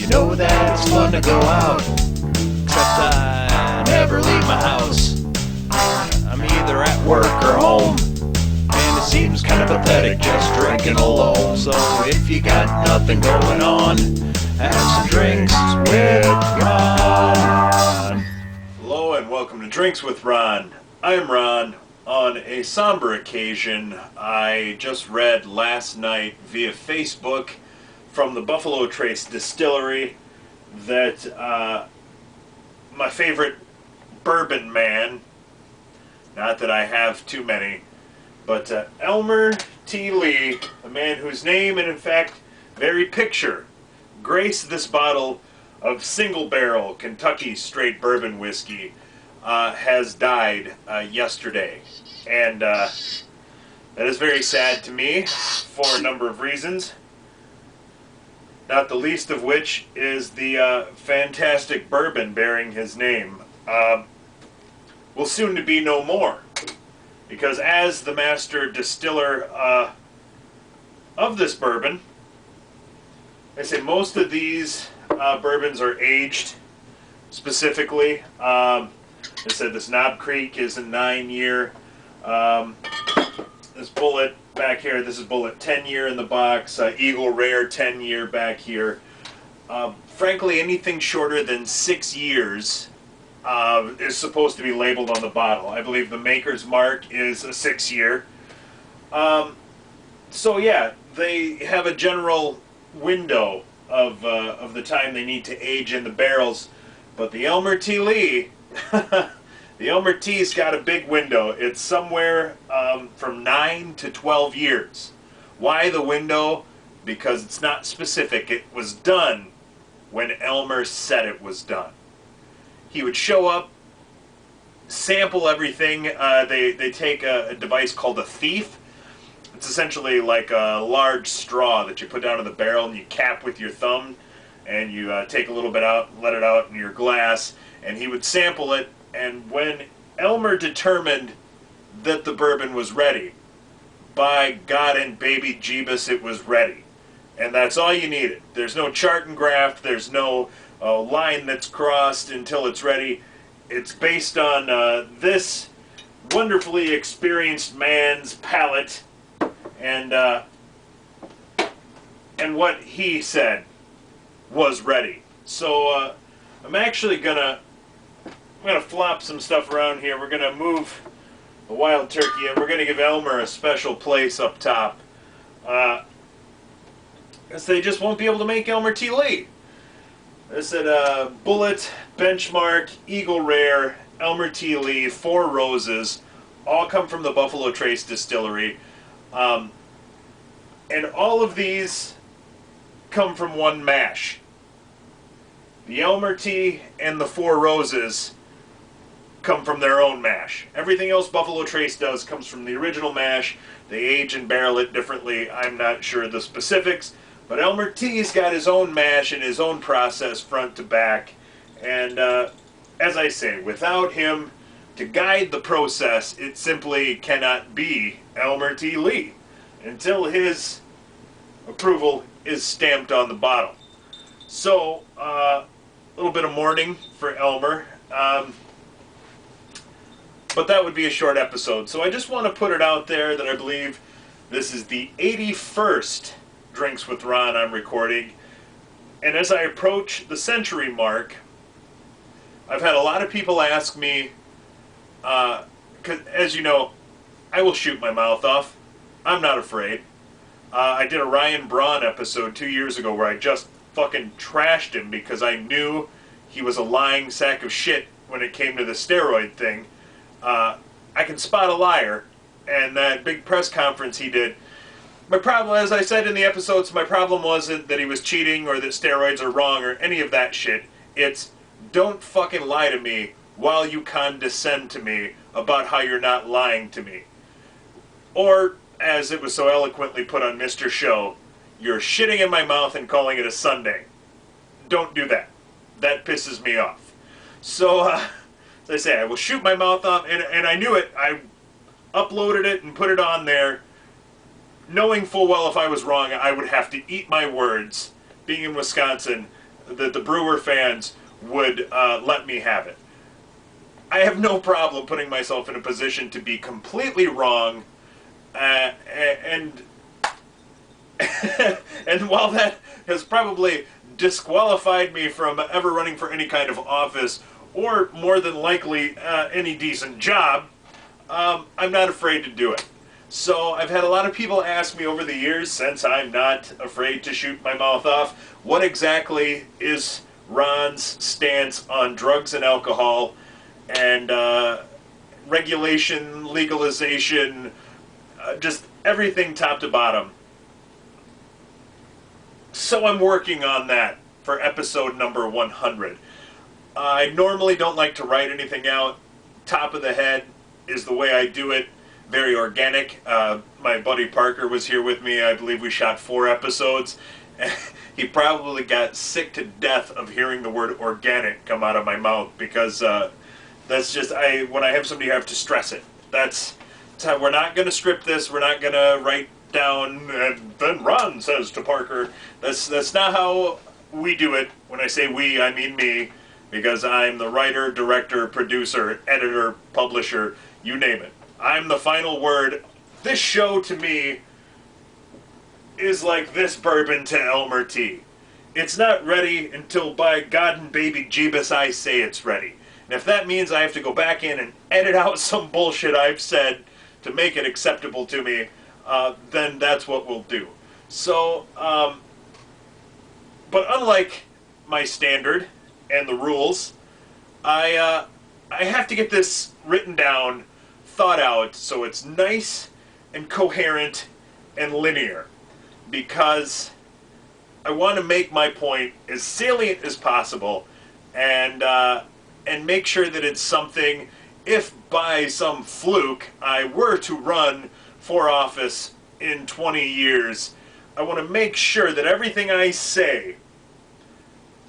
You know that it's fun to go out, except I never leave my house. I'm either at work or home, and it seems kind of pathetic just drinking alone. So if you got nothing going on, have some drinks with Ron. Hello and welcome to Drinks with Ron. I'm Ron. On a somber occasion, I just read last night via Facebook from the Buffalo Trace Distillery that my favorite bourbon man, not that I have too many, but Elmer Lee, a man whose name and in fact very picture grace this bottle of single barrel Kentucky straight bourbon whiskey, has died yesterday. And that is very sad to me for a number of reasons. Not the least of which is the fantastic bourbon bearing his name. Will soon to be no more. Because as the master distiller of this bourbon, I say most of these bourbons are aged specifically. I said this Knob Creek is a 9-year. This Bullet back here, this is Bullet 10-year in the box. Eagle Rare 10-year back here. Frankly, anything shorter than 6 years is supposed to be labeled on the bottle. I believe the maker's mark is a 6-year. So yeah, they have a general window of the time they need to age in the barrels, but the Elmer Lee, the Elmer Tea's got a big window. It's somewhere from 9 to 12 years. Why the window? Because it's not specific. It was done when Elmer said it was done. He would show up, sample everything. They take a device called a thief. It's essentially like a large straw that you put down in the barrel and you cap with your thumb, and you take a little bit out, let it out in your glass, and he would sample it. And when Elmer determined that the bourbon was ready, by God and baby Jeebus, it was ready. And that's all you needed. There's no chart and graph. There's no line that's crossed until it's ready. It's based on this wonderfully experienced man's palate and what he said was ready. So I'm actually gonna flop some stuff around here. We're gonna move the wild turkey, and we're gonna give Elmer a special place up top, because they just won't be able to make Elmer Lee. I said Bullet, Benchmark, Eagle Rare, Elmer Lee, Four Roses, all come from the Buffalo Trace Distillery. And all of these come from one mash. The Elmer Tea and the Four Roses come from their own mash. Everything else Buffalo Trace does comes from the original mash. They age and barrel it differently. I'm not sure the specifics, but Elmer Tea's got his own mash and his own process front to back. And as I say, without him to guide the process, it simply cannot be Elmer Lee until his approval is stamped on the bottle. So, a little bit of mourning for Elmer. But that would be a short episode. So I just want to put it out there that I believe this is the 81st Drinks with Ron I'm recording. And as I approach the century mark, I've had a lot of people ask me, 'cause as you know, I will shoot my mouth off. I'm not afraid. I did a Ryan Braun episode 2 years ago where I just fucking trashed him because I knew he was a lying sack of shit when it came to the steroid thing. I can spot a liar, and that big press conference he did, my problem, as I said in the episodes, my problem wasn't that he was cheating or that steroids are wrong or any of that shit. It's, don't fucking lie to me while you condescend to me about how you're not lying to me. Or, as it was so eloquently put on Mr. Show, you're shitting in my mouth and calling it a sundae. Don't do that. That pisses me off. So, as I say, I will shoot my mouth off, and I knew it. I uploaded it and put it on there, knowing full well if I was wrong, I would have to eat my words. Being in Wisconsin, that the brewer fans would let me have it. I have no problem putting myself in a position to be completely wrong, and and while that has probably disqualified me from ever running for any kind of office, or more than likely any decent job, I'm not afraid to do it. So I've had a lot of people ask me over the years, since I'm not afraid to shoot my mouth off, what exactly is Ron's stance on drugs and alcohol and regulation, legalization, just everything top to bottom. So I'm working on that for episode number 100. I normally don't like to write anything out. Top of the head is the way I do it. Very organic. My buddy Parker was here with me. I believe we shot 4 episodes. He probably got sick to death of hearing the word organic come out of my mouth, because that's just, when I have somebody, I have to stress it. That's how, we're not going to script this. We're not going to write down, and then Ron says to Parker. That's not how we do it. When I say we, I mean me, because I'm the writer, director, producer, editor, publisher, you name it. I'm the final word. This show, to me, is like this bourbon to Elmer T. It's not ready until, by God and baby Jeebus, I say it's ready. And if that means I have to go back in and edit out some bullshit I've said to make it acceptable to me, then that's what we'll do. So, but unlike my standard and the rules, I have to get this written down, thought out, so it's nice and coherent and linear, because I want to make my point as salient as possible, and make sure that it's something, if by some fluke I were to run for office in 20 years, I want to make sure that everything I say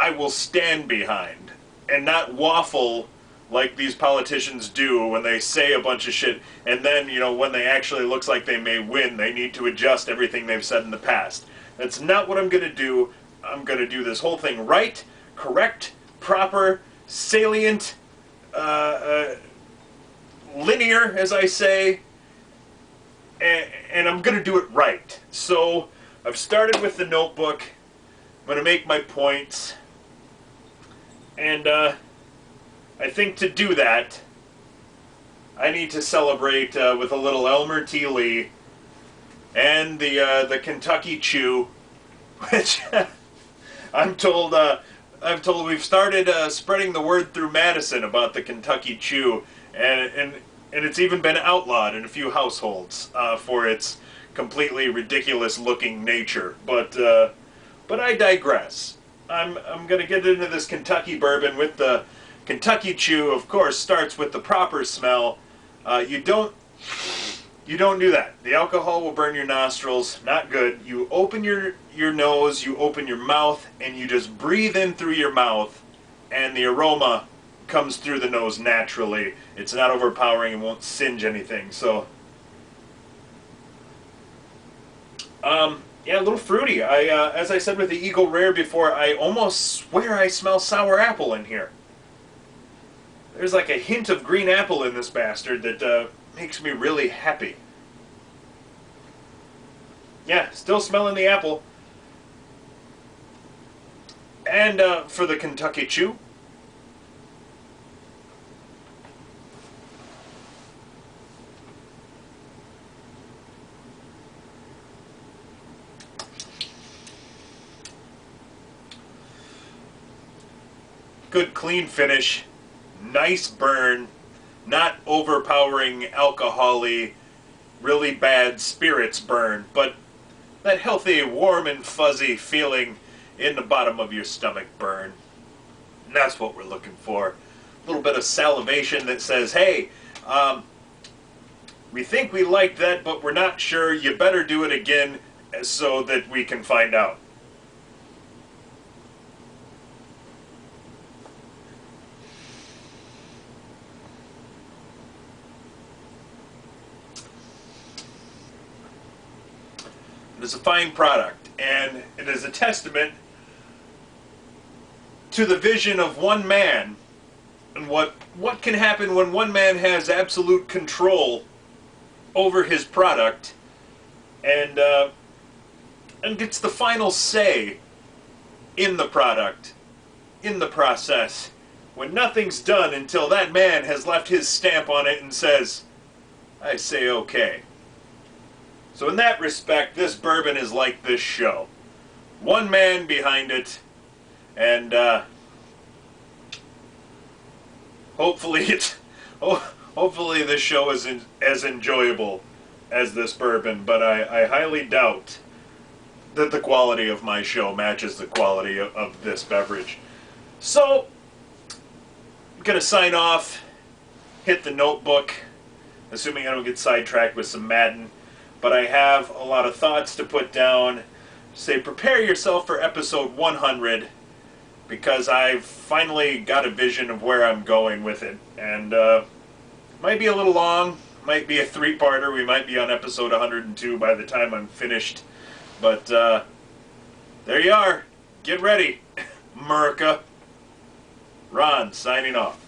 I will stand behind, and not waffle like these politicians do when they say a bunch of shit, and then, you know, when they actually looks like they may win, they need to adjust everything they've said in the past. That's not what I'm going to do. I'm going to do this whole thing right, correct, proper, salient, linear, as I say, and I'm going to do it right. So I've started with the notebook. I'm going to make my points, and I think to do that, I need to celebrate with a little Elmer T. Lee and the Kentucky Chew, which I'm told we've started spreading the word through Madison about the Kentucky Chew, and it's even been outlawed in a few households for its completely ridiculous-looking nature. But I digress. I'm going to get into this Kentucky bourbon with the Kentucky Chew. Of course, starts with the proper smell. You don't do that. The alcohol will burn your nostrils. Not good. You open your nose, you open your mouth, and you just breathe in through your mouth, and the aroma comes through the nose naturally. It's not overpowering and won't singe anything. So, yeah, a little fruity. As I said with the Eagle Rare before, I almost swear I smell sour apple in here. There's like a hint of green apple in this bastard that makes me really happy. Yeah, still smelling the apple. And for the Kentucky Chew, good clean finish, nice burn, not overpowering alcohol-y, really bad spirits burn, but that healthy, warm and fuzzy feeling in the bottom of your stomach burn. And that's what we're looking for. A little bit of salivation that says, hey, we think we like that, but we're not sure. You better do it again so that we can find out. It is a fine product, and it is a testament to the vision of one man and what can happen when one man has absolute control over his product and gets the final say in the product, in the process, when nothing's done until that man has left his stamp on it and says, I say okay. So in that respect, this bourbon is like this show. One man behind it, and hopefully this show is as enjoyable as this bourbon, but I highly doubt that the quality of my show matches the quality of this beverage. So, I'm going to sign off, hit the notebook, assuming I don't get sidetracked with some Madden, but I have a lot of thoughts to put down. Say, prepare yourself for episode 100, because I've finally got a vision of where I'm going with it. And might be a little long, might be a three-parter, we might be on episode 102 by the time I'm finished. But there you are. Get ready, America. Ron, signing off.